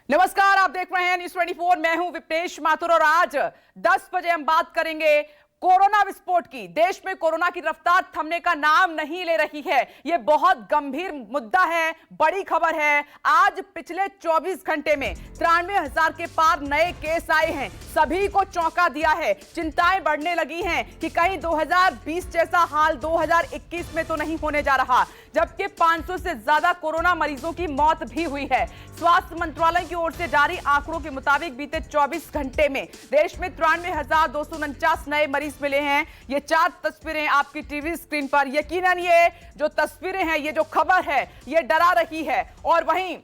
नमस्कार, आप देख रहे हैं न्यूज़ 24। मैं हूं विपनेश माथुर और आज 10 बजे हम बात करेंगे कोरोना विस्फोट की। देश में कोरोना की रफ्तार थमने का नाम नहीं ले रही है। यह बहुत गंभीर मुद्दा है, बड़ी खबर है। आज पिछले 24 घंटे में 93,000 के पार नए केस आए हैं। सभी को चौंका दिया है। चिंताएं बढ़ने लगी हैं कि कहीं 2020 जैसा हाल 2021 में तो नहीं होने जा रहा, जबकि 500 से ज्यादा कोरोना मरीजों की मौत भी हुई है। स्वास्थ्य मंत्रालय की ओर से जारी आंकड़ों के मुताबिक बीते 24 घंटे में देश में 93,249 नए मरीज मिले हैं। ये 4 तस्वीरें आपकी टीवी स्क्रीन पर। यकीनन ये जो तस्वीरें हैं, ये जो खबर है, ये डरा रही है। और वहीं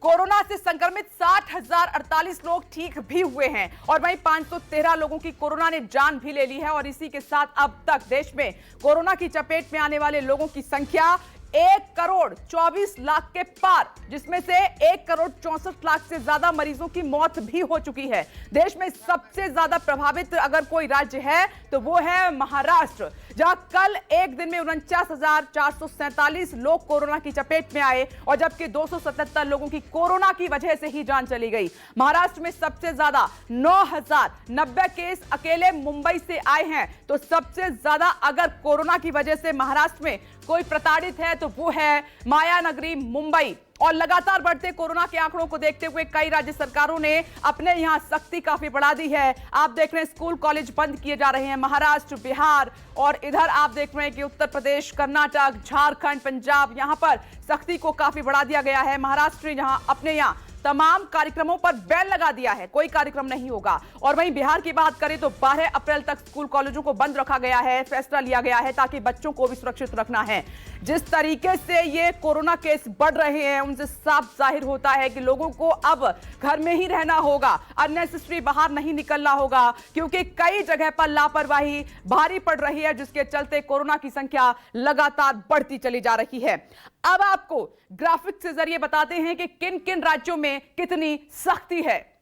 कोरोना से संक्रमित 60,048 लोग ठीक भी हुए हैं और वहीं 513 लोगों की कोरोना ने जान भी ले ली है। और इसी के साथ अब तक देश में कोरोना की चपेट में आने वाले लोगों की संख्या 1,24,00,000 के पार, जिसमें से 1,64,00,000 से ज्यादा मरीजों की मौत भी हो चुकी है। देश में सबसे ज्यादा प्रभावित अगर कोई राज्य है तो वो है महाराष्ट्र, जहां कल एक दिन में 49,447 लोग कोरोना की चपेट में आए और जबकि 277 लोगों की कोरोना की वजह से ही जान चली गई। महाराष्ट्र में सबसे ज्यादा 9,090 केस अकेले मुंबई से आए हैं। तो सबसे ज्यादा अगर कोरोना की वजह से महाराष्ट्र में कोई प्रताड़ित है तो वो है माया नगरी मुंबई। और लगातार बढ़ते कोरोना के आंकड़ों को देखते हुए कई राज्य सरकारों ने अपने यहां सख्ती काफी बढ़ा दी है। आप देख रहे हैं स्कूल कॉलेज बंद किए जा रहे हैं। महाराष्ट्र, बिहार और इधर आप देख रहे हैं कि उत्तर प्रदेश, कर्नाटक, झारखंड, पंजाब, यहां पर सख्ती को काफी बढ़ा दिया गया है। महाराष्ट्र यहां अपने यहां तमाम कार्यक्रमों पर बैन लगा दिया है, कोई कार्यक्रम नहीं होगा। और वहीं बिहार की बात करें तो 12 अप्रैल तक स्कूल कॉलेजों को बंद रखा गया है। फैसला लिया गया है ताकि बच्चों को भी सुरक्षित रखना है। जिस तरीके से ये कोरोना केस बढ़ रहे हैं उनसे साफ जाहिर होता है कि लोगों को अब घर में ही रहना होगा, अननेसेसरी बाहर नहीं निकलना होगा, क्योंकि कई जगह पर लापरवाही भारी पड़ रही है, जिसके चलते कोरोना की संख्या लगातार बढ़ती चली जा रही है। अब आपको ग्राफिक के जरिए बताते हैं कि किन किन राज्यों में कितनी सख्ती है।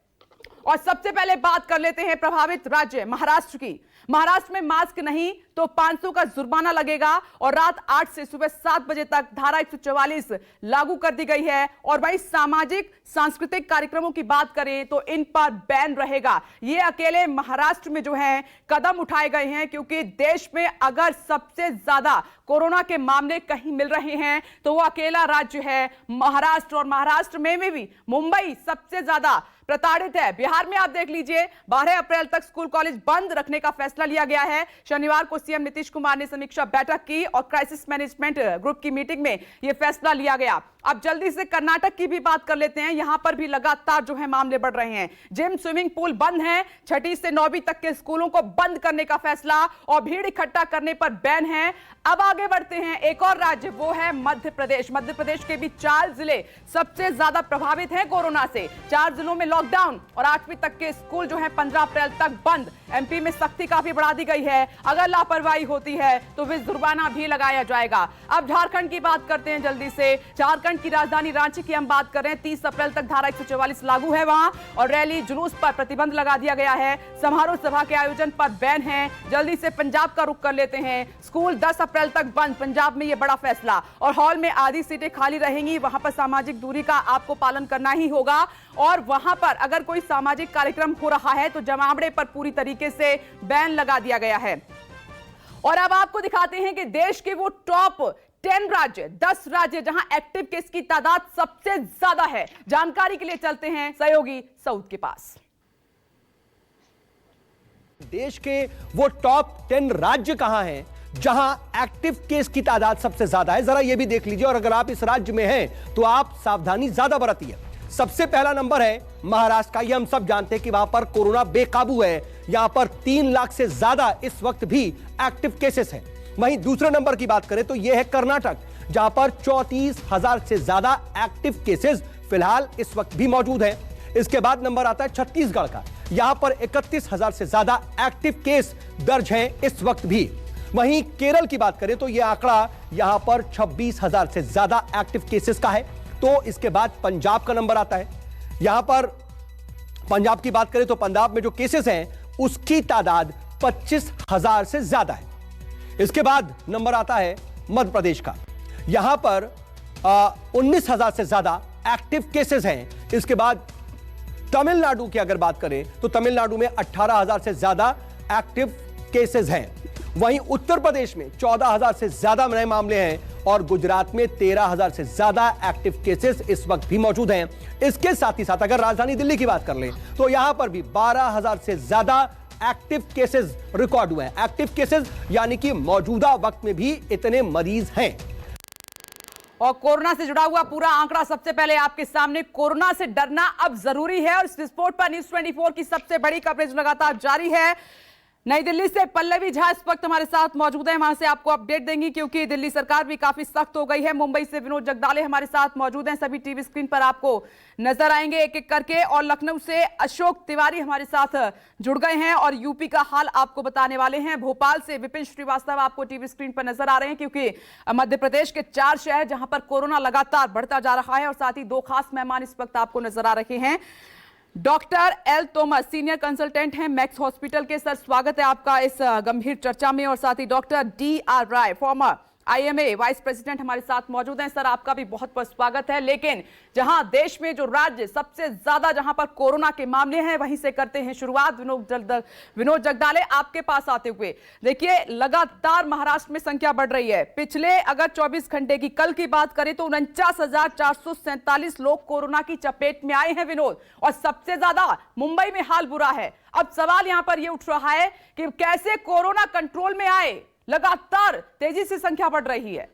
और सबसे पहले बात कर लेते हैं प्रभावित राज्य महाराष्ट्र की। महाराष्ट्र में मास्क नहीं तो 500 का जुर्माना लगेगा और रात 8 से सुबह 7 बजे तक धारा 144 लागू कर दी गई है। और वहीं सामाजिक सांस्कृतिक कार्यक्रमों की बात करें तो इन पर बैन रहेगा। ये अकेले महाराष्ट्र में जो है कदम उठाए गए हैं, क्योंकि देश में अगर सबसे ज्यादा कोरोना के मामले कहीं मिल रहे हैं तो वो अकेला राज्य है महाराष्ट्र। और महाराष्ट्र में भी मुंबई सबसे ज्यादा प्रताड़ित है। बिहार में आप देख लीजिए 12 अप्रैल तक स्कूल कॉलेज बंद रखने का फैसला लिया गया है। शनिवार को सीएम नीतीश कुमार ने समीक्षा बैठक की और क्राइसिस मैनेजमेंट ग्रुप की मीटिंग में यह फैसला लिया गया। अब जल्दी से कर्नाटक की भी बात कर लेते हैं। यहां पर भी लगातार जो है मामले बढ़ रहे हैं। जिम, स्विमिंग पूल बंद हैं। 6ठी से 9वीं तक के स्कूलों को बंद करने का फैसला और भीड़ इकट्ठा करने पर बैन है। अब आगे बढ़ते हैं, एक और राज्य वो है मध्य प्रदेश। मध्य प्रदेश के भी 4 जिले सबसे ज्यादा प्रभावित हैं कोरोना से। 4 जिलों में लॉकडाउन और 8वीं तक के स्कूल जो है 15 अप्रैल तक बंद। एमपी में सख्ती काफी बढ़ा दी गई है। अगर लापरवाही होती है तो वे जुर्माना भी लगाया जाएगा। अब झारखंड की बात करते हैं जल्दी से। झारखंड की राजधानी रांची की हम बात कर रहे हैं। 30 अप्रैल तक धारा 144 लागू है वहां और रैली जुलूस पर प्रतिबंध लगा दिया गया है। समारोह सभा के आयोजन पर बैन है। जल्दी से पंजाब का रुख कर लेते हैं। स्कूल 10 अप्रैल तक बंद। पंजाब में यह बड़ा फैसला। और हॉल में आधी सीटें खाली रहेंगी। वहां पर सामाजिक दूरी का आपको पालन करना ही होगा। और वहां पर अगर कोई सामाजिक कार्यक्रम हो रहा है तो जमावड़े पर पूरी तरीके से बैन लगा दिया गया है। और अब आपको दिखाते हैं कि देश के वो टॉप 10 राज्य, 10 राज्य जहां एक्टिव केस की तादाद सबसे ज्यादा है। जानकारी के लिए चलते हैं सहयोगी सऊद के पास। देश के वो टॉप 10 राज्य कहां हैं जहां एक्टिव केस की तादाद सबसे ज्यादा है, जरा यह भी देख लीजिए। और अगर आप इस राज्य में हैं तो आप सावधानी ज्यादा बरतिए। सबसे पहला नंबर है महाराष्ट्र का। यह हम सब जानते हैं कि वहां पर कोरोना बेकाबू है। यहां पर 3 लाख से ज्यादा इस वक्त भी एक्टिव केसेस हैं। वहीं दूसरे नंबर की बात करें तो यह है कर्नाटक, जहां पर 34,000 से ज्यादा एक्टिव केसेस फिलहाल इस वक्त भी मौजूद हैं। इसके बाद नंबर आता है छत्तीसगढ़ का। यहां पर 31,000 से ज्यादा एक्टिव केस दर्ज हैं इस वक्त भी। वहीं केरल की बात करें तो यह आंकड़ा यहां पर 26,000 से ज्यादा एक्टिव केसेस का है। तो इसके बाद पंजाब का नंबर आता है। यहां पर पंजाब की बात करें तो पंजाब में जो केसेस हैं उसकी तादाद 25,000 से ज्यादा है। इसके बाद नंबर आता है मध्य प्रदेश का। यहां पर 19,000 से ज्यादा एक्टिव केसेस हैं। इसके बाद तमिलनाडु की अगर बात करें तो तमिलनाडु में 18,000 से ज्यादा एक्टिव केसेस हैं। वहीं उत्तर प्रदेश में 14,000 से ज्यादा नए मामले हैं और गुजरात में 13,000 से ज्यादा एक्टिव केसेस इस वक्त भी मौजूद हैं। इसके साथ ही साथ अगर राजधानी दिल्ली की बात कर लें तो यहां पर भी 12,000 से ज्यादा एक्टिव केसेस रिकॉर्ड हुए हैं। एक्टिव केसेस यानी कि मौजूदा वक्त में भी इतने मरीज हैं। और कोरोना से जुड़ा हुआ पूरा आंकड़ा सबसे पहले आपके सामने। कोरोना से डरना अब जरूरी है और इस विस्फोट पर न्यूज़ 24 की सबसे बड़ी कवरेज लगातार जारी है। नई दिल्ली से पल्लवी झा इस वक्त हमारे साथ मौजूद है, वहां से आपको अपडेट देंगी क्योंकि दिल्ली सरकार भी काफी सख्त हो गई है। मुंबई से विनोद जगदाले हमारे साथ मौजूद हैं, सभी टीवी स्क्रीन पर आपको नजर आएंगे एक एक करके। और लखनऊ से अशोक तिवारी हमारे साथ जुड़ गए हैं और यूपी का हाल आपको बताने वाले हैं। भोपाल से विपिन श्रीवास्तव आपको टीवी स्क्रीन पर नजर आ रहे हैं क्योंकि मध्य प्रदेश के 4 शहर जहां पर कोरोना लगातार बढ़ता जा रहा है और साथ ही 2 खास मेहमान इस वक्त आपको नजर आ रहे हैं। Doctor L Thomas senior consultant हैं मैक्स हॉस्पिटल के। सर, स्वागत है आपका इस गंभीर चर्चा में। और साथ ही डॉक्टर DR राय फॉर्मर IMA वाइस प्रेसिडेंट हमारे साथ मौजूद हैं। सर, आपका भी बहुत बहुत स्वागत है। लेकिन जहां देश में जो राज्य सबसे ज्यादा जहां पर कोरोना के मामले हैं वहीं से करते हैं शुरुआत। विनोद जगदाले, आपके पास आते हुए देखिए, लगातार महाराष्ट्र में संख्या बढ़ रही है। पिछले अगर 24 घंटे की कल की बात करें तो 49,447 लोग कोरोना की चपेट में आए हैं विनोद, और सबसे ज्यादा मुंबई में हाल बुरा है। अब सवाल यहां पर यह उठ रहा है कि कैसे कोरोना कंट्रोल में आए, लगातार तेजी से संख्या बढ़ रही है।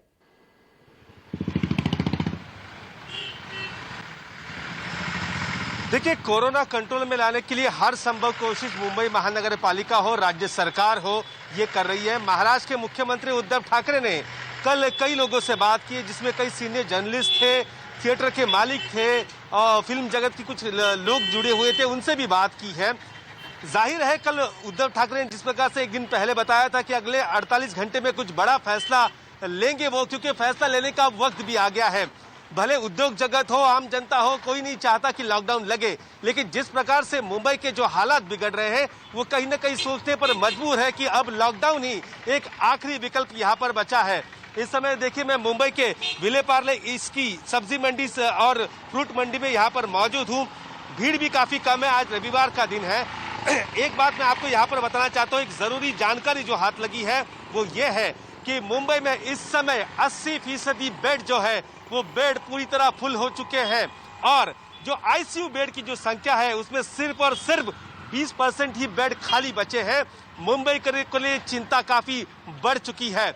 देखिए, कोरोना कंट्रोल में लाने के लिए हर संभव कोशिश मुंबई महानगर पालिका हो, राज्य सरकार हो, ये कर रही है। महाराष्ट्र के मुख्यमंत्री उद्धव ठाकरे ने कल कई लोगों से बात की जिसमें कई सीनियर जर्नलिस्ट थे, थिएटर के मालिक थे और फिल्म जगत की कुछ लोग जुड़े हुए थे, उनसे भी बात की है। जाहिर है कल उद्धव ठाकरे ने जिस प्रकार से एक दिन पहले बताया था कि अगले 48 घंटे में कुछ बड़ा फैसला लेंगे वो, क्योंकि फैसला लेने का वक्त भी आ गया है। भले उद्योग जगत हो, आम जनता हो, कोई नहीं चाहता कि लॉकडाउन लगे, लेकिन जिस प्रकार से मुंबई के जो हालात बिगड़ रहे हैं वो कहीं ना कहीं सोचने पर मजबूर है कि अब लॉकडाउन ही एक आखिरी विकल्प यहाँ पर बचा है। इस समय देखिए, मैं मुंबई के विले पार्ले इसकी सब्जी मंडी और फ्रूट मंडी में यहाँ पर मौजूद हूँ। भीड़ भी काफी कम है, आज रविवार का दिन है। एक बात मैं आपको यहाँ पर बताना चाहता हूँ, एक जरूरी जानकारी जो हाथ लगी है वो ये है कि मुंबई में इस समय 80% बेड जो है वो बेड पूरी तरह फुल हो चुके हैं और जो ICU बेड की जो संख्या है उसमें सिर्फ और सिर्फ 20% ही बेड खाली बचे हैं। मुंबई के लिए चिंता काफी बढ़ चुकी है।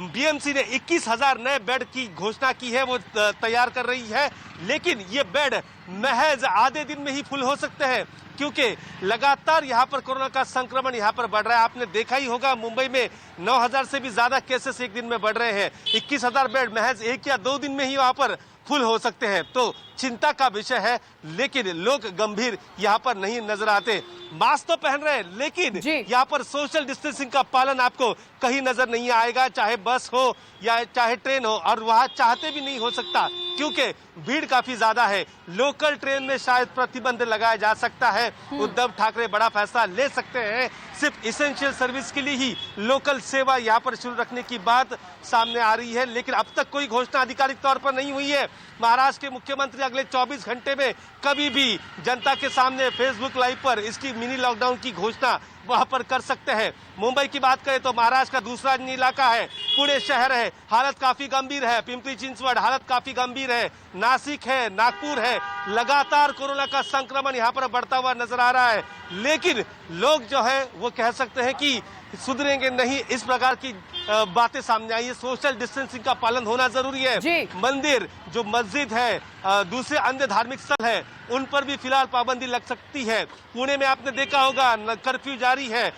BMC ने 21,000 नए बेड की घोषणा की है, वो तैयार कर रही है, लेकिन ये बेड महज आधे दिन में ही फुल हो सकते हैं क्योंकि लगातार यहाँ पर कोरोना का संक्रमण यहाँ पर बढ़ रहा है। आपने देखा ही होगा, मुंबई में 9,000 से भी ज्यादा केसेस एक दिन में बढ़ रहे हैं। 21,000 बेड महज 1 या 2 दिन में ही वहाँ पर फुल हो सकते हैं, तो चिंता का विषय है। लेकिन लोग गंभीर यहाँ पर नहीं नजर आते। मास्क तो पहन रहे हैं लेकिन यहाँ पर सोशल डिस्टेंसिंग का पालन आपको कहीं नजर नहीं आएगा, चाहे बस हो या चाहे ट्रेन हो, और वहाँ चाहते भी नहीं हो सकता क्योंकि भीड़ काफी ज्यादा है। लोकल ट्रेन में शायद प्रतिबंध लगाया जा सकता है। उद्धव ठाकरे बड़ा फैसला ले सकते हैं, सिर्फ इसेंशियल सर्विस के लिए ही लोकल सेवा यहाँ पर शुरू रखने की बात सामने आ रही है, लेकिन अब तक कोई घोषणा आधिकारिक तौर पर नहीं हुई है। महाराष्ट्र के मुख्यमंत्री अगले 24 घंटे में कभी भी जनता के सामने फेसबुक लाइव पर इसकी मिनी लॉकडाउन की घोषणा वहां पर कर सकते हैं। मुंबई की बात करें तो महाराष्ट्र का दूसरा इलाका है, पुणे शहर है, हालत काफी गंभीर है। पिंपरी चिंचवड हालत काफी गंभीर है, नासिक है, नागपुर है। लगातार कोरोना का संक्रमण यहाँ पर बढ़ता हुआ नजर आ रहा है, लेकिन लोग जो है वो कह सकते हैं कि सुधरेंगे नहीं। इस प्रकार की बातें सामने आई है। सोशल डिस्टेंसिंग का पालन होना जरूरी है। मंदिर, जो मस्जिद है, दूसरे अन्य धार्मिक स्थल है, उन पर भी फिलहाल पाबंदी लग सकती है। पुणे में आपने देखा होगा कर्फ्यू जारी है,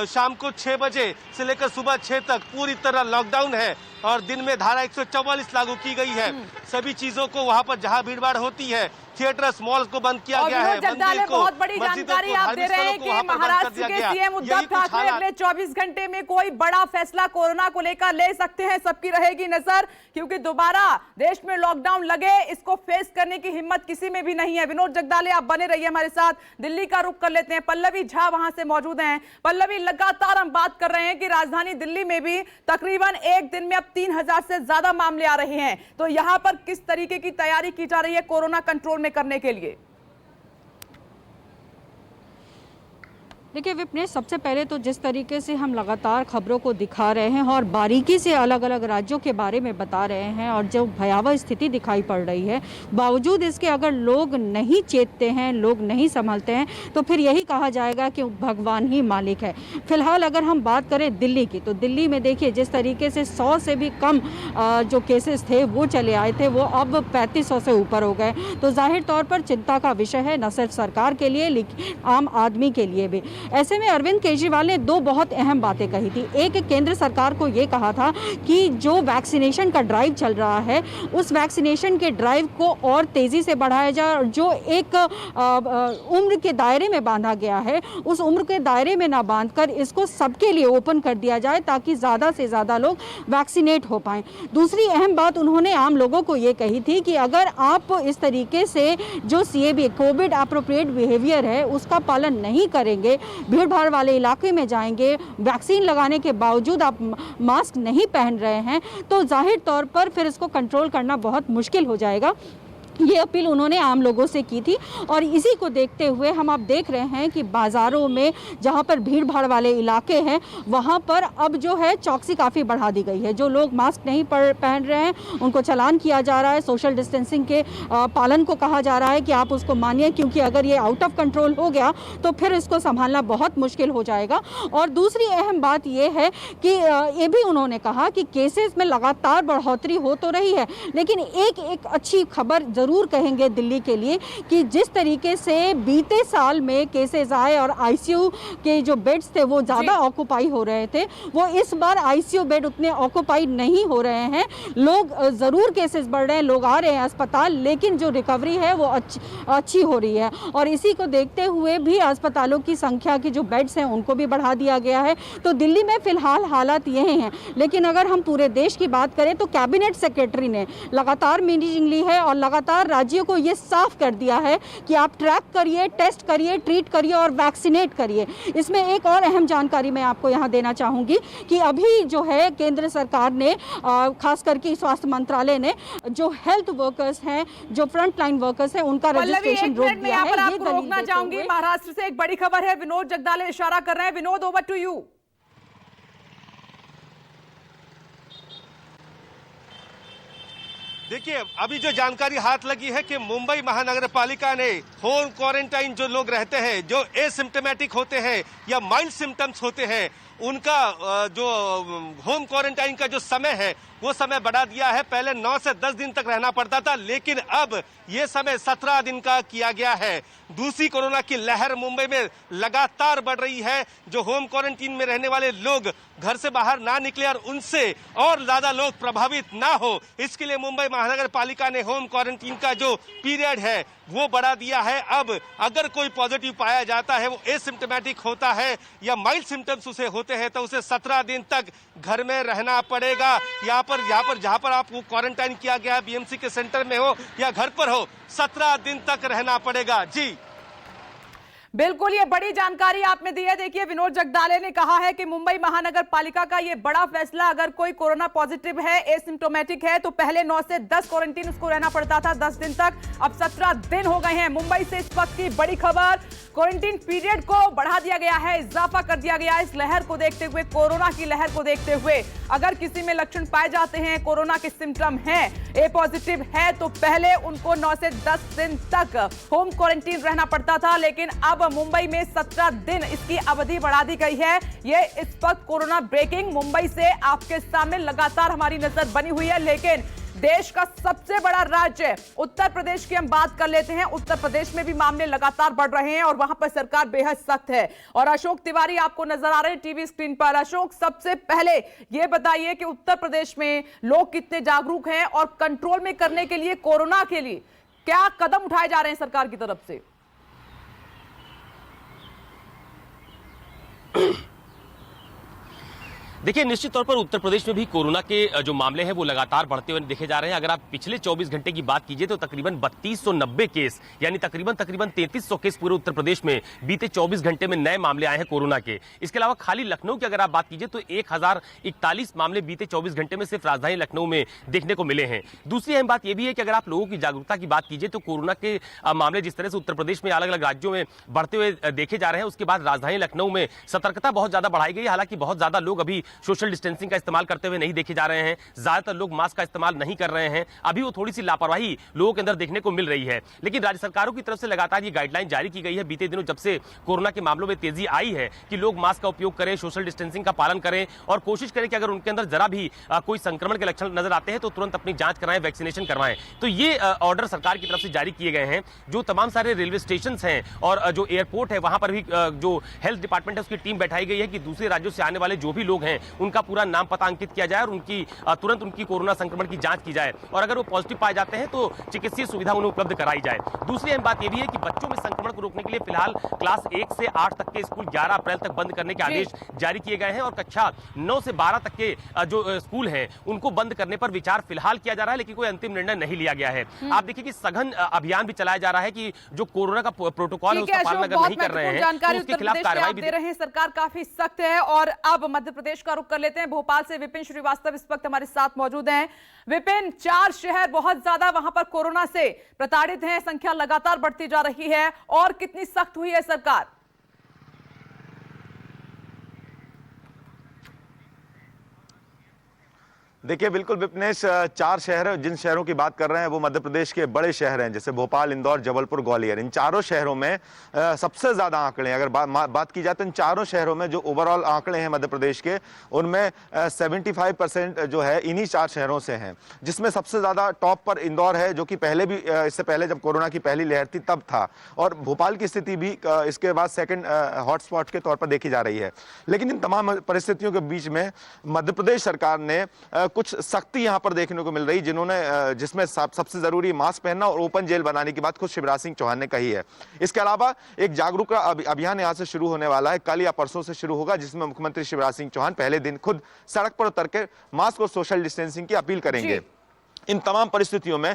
शाम को 6 बजे से लेकर सुबह 6 तक पूरी तरह लॉकडाउन है और दिन में धारा 144 लागू की गई है। सभी चीजों को वहां पर जहां भीड़भाड़ होती है, थिएटर्स, मॉल को बंद किया गया है। जगदाले, बहुत बड़ी जानकारी आप दे रहे हैं कि महाराष्ट्र के CM उद्धव ठाकरे अगले 24 घंटे में कोई बड़ा फैसला कोरोना को लेकर ले सकते हैं। सबकी रहेगी नजर क्योंकि दोबारा देश में लॉकडाउन लगे, इसको फेस करने की हिम्मत किसी में भी नहीं है। विनोद जगदाले, आप बने रहिए हमारे साथ। दिल्ली का रुख कर लेते हैं, पल्लवी झा वहां से मौजूद हैं। पल्लवी, लगातार हम बात कर रहे हैं कि राजधानी दिल्ली में भी तकरीबन एक दिन में अब 3,000 से ज्यादा मामले आ रहे हैं, तो यहां पर किस तरीके की तैयारी की जा रही है कोरोना कंट्रोल में करने के लिए? देखिए विपने, सबसे पहले तो जिस तरीके से हम लगातार खबरों को दिखा रहे हैं और बारीकी से अलग अलग राज्यों के बारे में बता रहे हैं और जो भयावह स्थिति दिखाई पड़ रही है, बावजूद इसके अगर लोग नहीं चेतते हैं, लोग नहीं संभलते हैं, तो फिर यही कहा जाएगा कि भगवान ही मालिक है। फिलहाल अगर हम बात करें दिल्ली की, तो दिल्ली में देखिए जिस तरीके से 100 से भी कम जो केसेस थे वो चले आए थे, वो अब 3500 से ऊपर हो गए। तो जाहिर तौर पर चिंता का विषय है, न सिर्फ सरकार के लिए लेकिन आम आदमी के लिए भी। ऐसे में अरविंद केजरीवाल ने दो बहुत अहम बातें कही थी। एक, केंद्र सरकार को ये कहा था कि जो वैक्सीनेशन का ड्राइव चल रहा है, उस वैक्सीनेशन के ड्राइव को और तेजी से बढ़ाया जाए और जो एक उम्र के दायरे में बांधा गया है, उस उम्र के दायरे में ना बांधकर इसको सबके लिए ओपन कर दिया जाए ताकि ज़्यादा से ज़्यादा लोग वैक्सीनेट हो पाएं। दूसरी अहम बात उन्होंने आम लोगों को ये कही थी कि अगर आप इस तरीके से जो CAB कोविड एप्रोप्रिएट बिहेवियर है उसका पालन नहीं करेंगे, भीड़ भाड़ वाले इलाके में जाएंगे, वैक्सीन लगाने के बावजूद आप मास्क नहीं पहन रहे हैं, तो जाहिर तौर पर फिर इसको कंट्रोल करना बहुत मुश्किल हो जाएगा। ये अपील उन्होंने आम लोगों से की थी। और इसी को देखते हुए हम आप देख रहे हैं कि बाज़ारों में जहाँ पर भीड़ भाड़ वाले इलाके हैं वहाँ पर अब जो है चौकसी काफ़ी बढ़ा दी गई है। जो लोग मास्क नहीं पहन रहे हैं उनको चालान किया जा रहा है, सोशल डिस्टेंसिंग के पालन को कहा जा रहा है कि आप उसको मानिए, क्योंकि अगर ये आउट ऑफ कंट्रोल हो गया तो फिर इसको संभालना बहुत मुश्किल हो जाएगा। और दूसरी अहम बात ये है कि ये भी उन्होंने कहा कि केसेस में लगातार बढ़ोतरी हो तो रही है, लेकिन एक अच्छी खबर जरूर कहेंगे दिल्ली के लिए कि जिस तरीके से बीते साल में केसेस आए और ICU के जो बेड्स थे वो ज़्यादा ऑक्यूपाई हो रहे थे, वो इस बार ICU बेड उतने ऑक्यूपाई नहीं हो रहे हैं। लोग ज़रूर केसेस बढ़ रहे हैं, लोग आ रहे हैं अस्पताल, लेकिन जो रिकवरी है वो अच्छी हो रही है। और इसी को देखते हुए भी अस्पतालों की संख्या की जो बेड्स हैं उनको भी बढ़ा दिया गया है। तो दिल्ली में फ़िलहाल हालात ये हैं, लेकिन अगर हम पूरे देश की बात करें तो कैबिनेट सेक्रेटरी ने लगातार मीटिंग ली है और लगातार राज्यों को ये साफ कर दिया है कि आप ट्रैक करिए, टेस्ट करिए, ट्रीट करिए और वैक्सीनेट करिए। इसमें एक और अहम जानकारी मैं आपको यहाँ देना चाहूँगी कि अभी जो है केंद्र सरकार ने खास करके स्वास्थ्य मंत्रालय ने जो हेल्थ वर्कर्स हैं, जो फ्रंट लाइन वर्कर्स हैं, उनका रजिस्ट्रेशन रोक दिया है। आपको रोकना चाहूंगी, महाराष्ट्र से एक बड़ी खबर है, विनोद जगदाले इशारा कर रहे हैं। Vinod, over to you. देखिए, अभी जो जानकारी हाथ लगी है कि मुंबई महानगर पालिका ने होम क्वारंटाइन जो लोग रहते हैं, जो एसिम्टोमेटिक होते हैं या माइल्ड सिम्टम्स होते हैं, उनका जो होम क्वारंटाइन का जो समय है वो समय बढ़ा दिया है। पहले 9 से 10 दिन तक रहना पड़ता था, लेकिन अब ये समय 17 दिन का किया गया है। दूसरी कोरोना की लहर मुंबई में लगातार बढ़ रही है। जो होम क्वारंटाइन में रहने वाले लोग घर से बाहर ना निकले और उनसे और ज्यादा लोग प्रभावित ना हो, इसके लिए मुंबई महानगर पालिका ने होम क्वारंटाइन का जो पीरियड है वो बढ़ा दिया है। अब अगर कोई पॉजिटिव पाया जाता है, वो एसिम्टोमेटिक होता है या माइल्ड सिम्टम्स उसे होते हैं, तो उसे 17 दिन तक घर में रहना पड़ेगा। यहाँ पर जहाँ पर आपको क्वारंटाइन किया गया है, BMC के सेंटर में हो या घर पर हो, 17 दिन तक रहना पड़ेगा। जी बिल्कुल, ये बड़ी जानकारी आपने दी है। देखिए, विनोद जगदाले ने कहा है कि मुंबई महानगर पालिका का ये बड़ा फैसला, अगर कोई कोरोना पॉजिटिव है, एसिम्टोमेटिक है, तो पहले 9 से 10 क्वारंटीन उसको रहना पड़ता था 10 दिन तक, अब 17 दिन हो गए हैं। मुंबई से इस वक्त की बड़ी खबर, क्वारंटीन पीरियड को बढ़ा दिया गया है, इजाफा कर दिया गया है। इस लहर को देखते हुए, कोरोना की लहर को देखते हुए, अगर किसी में लक्षण पाए जाते हैं, कोरोना के सिम्टम हैं, ए पॉजिटिव है, तो पहले उनको 9 से 10 दिन तक होम क्वारंटीन रहना पड़ता था, लेकिन अब मुंबई में 17 दिन इसकी अवधि बढ़ा दी गई है। ये इस वक्त कोरोना ब्रेकिंग मुंबई से आपके सामने लगातार हमारी नजर बनी हुई है। लेकिन देश का सबसे बड़ा राज्य उत्तर प्रदेश की हम बात कर लेते हैं। उत्तर प्रदेश में भी मामले लगातार बढ़ रहे हैं और वहां पर सरकार बेहद सख्त है। और अशोक तिवारी आपको नजर आ रहे हैं टीवी स्क्रीन पर। अशोक, सबसे पहले यह बताइए कि उत्तर प्रदेश में लोग कितने जागरूक हैं और कंट्रोल में करने के लिए, कोरोना के लिए क्या कदम उठाए जा रहे हैं सरकार की तरफ से? देखिए, निश्चित तौर पर उत्तर प्रदेश में भी कोरोना के जो मामले हैं वो लगातार बढ़ते हुए देखे जा रहे हैं। अगर आप पिछले 24 घंटे की बात कीजिए तो तकरीबन 3290 केस यानी तकरीबन 3300 केस पूरे उत्तर प्रदेश में बीते 24 घंटे में नए मामले आए हैं कोरोना के। इसके अलावा खाली लखनऊ की अगर आप बात कीजिए तो 1041 मामले बीते 24 घंटे में सिर्फ राजधानी लखनऊ में देखने को मिले हैं। दूसरी अहम बात यह भी है कि अगर आप लोगों की जागरूकता की बात कीजिए तो कोरोना के मामले जिस तरह से उत्तर प्रदेश में अलग अलग राज्यों में बढ़ते हुए देखे जा रहे हैं, उसके बाद राजधानी लखनऊ में सतर्कता बहुत ज्यादा बढ़ाई गई है। हालांकि बहुत ज्यादा लोग अभी सोशल डिस्टेंसिंग का इस्तेमाल करते हुए नहीं देखे जा रहे हैं, ज्यादातर लोग मास्क का इस्तेमाल नहीं कर रहे हैं। अभी वो थोड़ी सी लापरवाही लोगों के अंदर देखने को मिल रही है, लेकिन राज्य सरकारों की तरफ से लगातार ये गाइडलाइन जारी की गई है बीते दिनों जब से कोरोना के मामलों में तेजी आई है कि लोग मास्क का उपयोग करें, सोशल डिस्टेंसिंग का पालन करें और कोशिश करें कि अगर उनके अंदर जरा भी कोई संक्रमण के लक्षण नजर आते हैं तो तुरंत अपनी जांच कराएं, वैक्सीनेशन करवाएं। तो ये ऑर्डर सरकार की तरफ से जारी किए गए हैं। जो तमाम सारे रेलवे स्टेशन हैं और जो एयरपोर्ट है वहां पर भी जो हेल्थ डिपार्टमेंट है उसकी टीम बैठाई गई है कि दूसरे राज्यों से आने वाले जो भी लोग हैं उनका पूरा नाम पता अंकित किया जाए और उनकी तुरंत उनकी कोरोना संक्रमण की जांच की जाए और अगर वो पॉजिटिव पाए जाते हैं तो चिकित्सीय सुविधा उन्हें उपलब्ध कराई जाए। दूसरी अहम बात यह भी है कि बच्चों में संक्रमण को रोकने के लिए फिलहाल क्लास 1 से 8 तक के स्कूल 11 अप्रैल तक बंद करने के आदेश जारी किए गए हैं और कक्षा 9 से 12 तक के जो स्कूल हैं उनको बंद करने पर विचार फिलहाल किया जा रहा है, लेकिन कोई अंतिम निर्णय नहीं लिया गया है। आप देखिए कि सघन अभियान भी चलाया जा रहा है कि जो कोरोना का प्रोटोकॉल है उसका पालन अगर नहीं कर रहे हैं तो उसके खिलाफ कार्रवाई भी दे रहे हैं। सरकार काफी सख्त है। और अब मध्य प्रदेश का रुख कर लेते हैं। भोपाल से विपिन श्रीवास्तव इस वक्त हमारे साथ मौजूद हैं। विपिन, 4 शहर बहुत ज्यादा वहां पर कोरोना से प्रताड़ित हैं, संख्या लगातार बढ़ती जा रही है और कितनी सख्त हुई है सरकार? देखिए, बिल्कुल विपनेश, 4 शहर जिन शहरों की बात कर रहे हैं वो मध्य प्रदेश के बड़े शहर हैं, जैसे भोपाल, इंदौर, जबलपुर, ग्वालियर। इन चारों शहरों में सबसे ज्यादा आंकड़े, अगर बात की जाए तो इन चारों शहरों में जो ओवरऑल आंकड़े हैं मध्य प्रदेश के, उनमें 75% जो है इन्हीं 4 शहरों से हैं, जिसमें सबसे ज्यादा टॉप पर इंदौर है, जो कि पहले भी इससे पहले जब कोरोना की पहली लहर थी तब था, और भोपाल की स्थिति भी इसके बाद सेकेंड हॉटस्पॉट के तौर पर देखी जा रही है। लेकिन इन तमाम परिस्थितियों के बीच में मध्य प्रदेश सरकार ने कुछ सख्ती यहां पर देखने को मिल रही, जिसमें सबसे जरूरी मास्क पहनना और ओपन जेल बनाने की बात खुद शिवराज सिंह चौहान ने कही है। इसके अलावा एक जागरूकता अभियान यहां से शुरू होने वाला है, कल या परसों से शुरू होगा, जिसमें मुख्यमंत्री शिवराज सिंह चौहान पहले दिन खुद सड़क पर उतर के मास्क और सोशल डिस्टेंसिंग की अपील करेंगे। इन तमाम परिस्थितियों में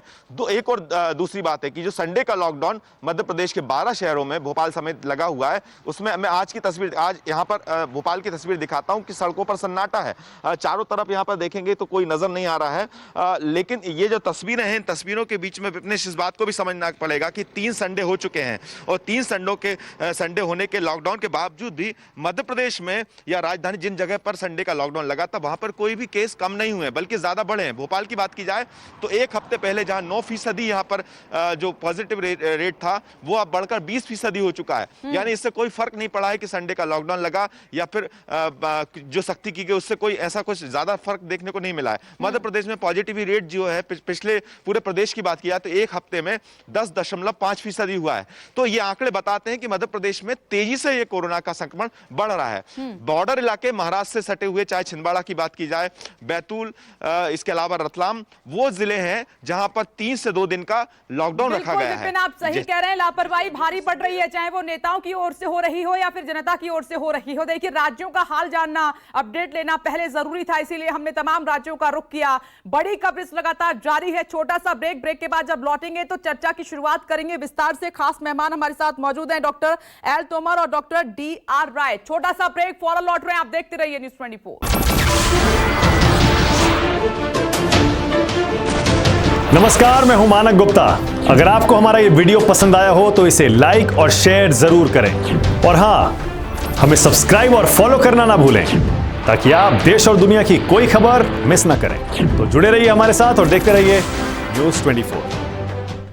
एक और दूसरी बात है कि जो संडे का लॉकडाउन मध्य प्रदेश के 12 शहरों में भोपाल समेत लगा हुआ है, उसमें मैं आज यहाँ पर भोपाल की तस्वीर दिखाता हूं कि सड़कों पर सन्नाटा है। चारों तरफ यहाँ पर देखेंगे तो कोई नजर नहीं आ रहा है, लेकिन ये जो तस्वीरें हैं, इन तस्वीरों के बीच में इस बात को भी समझना पड़ेगा कि 3 संडे हो चुके हैं और 3 संडे होने के लॉकडाउन के बावजूद भी मध्य प्रदेश में या राजधानी जिन जगह पर संडे का लॉकडाउन लगा था वहां पर कोई भी केस कम नहीं हुए, बल्कि ज्यादा बढ़े हैं। भोपाल की बात की जाए तो एक हफ्ते पहले जहां 9% यहाँ पर जो पॉजिटिव रेट था वो अब बढ़कर 20% हो चुका है। यानी इससे कोई फर्क नहीं पड़ा है कि संडे का लॉकडाउन लगा या फिर जो सख्ती की गई उससे कोई ऐसा कुछ ज्यादा फर्क देखने को नहीं मिला है। मध्य प्रदेश में पॉजिटिव रेट जो है पिछले पूरे प्रदेश की बात की जाए तो एक हफ्ते में 10.5% हुआ है। तो ये आंकड़े बताते हैं कि मध्य प्रदेश में तेजी से ये कोरोना का संक्रमण बढ़ रहा है। बॉर्डर इलाके महाराष्ट्र से सटे हुए, चाहे छिंदवाड़ा की बात की जाए, बैतूल, इसके अलावा रतलाम, वो जिले हैं जहां पर 3 से 2 दिन का लॉकडाउन रखा गया है। आप सही कह रहे हैं, लापरवाही भारी पड़ रही है, चाहे वो नेताओं की ओर से हो रही हो या फिर जनता की ओर से हो रही हो। देखिए, राज्यों का हाल जानना, अपडेट लेना पहले जरूरी था, इसीलिए हमने तमाम राज्यों का रुख किया। बड़ी कवरेज लगातार जारी है। छोटा सा ब्रेक के बाद जब लौटेंगे तो चर्चा की शुरुआत करेंगे विस्तार से। खास मेहमान हमारे साथ मौजूद हैं, डॉक्टर एल तोमर और डॉक्टर DR राय। छोटा सा ब्रेक, फौरन लौट रहे हैं, आप देखते रहिए न्यूज़ 24। नमस्कार, मैं हूं मानक गुप्ता। अगर आपको हमारा ये वीडियो पसंद आया हो तो इसे लाइक और शेयर जरूर करें और हां, हमें सब्सक्राइब और फॉलो करना ना भूलें ताकि आप देश और दुनिया की कोई खबर मिस ना करें। तो जुड़े रहिए हमारे साथ और देखते रहिए न्यूज़ 24।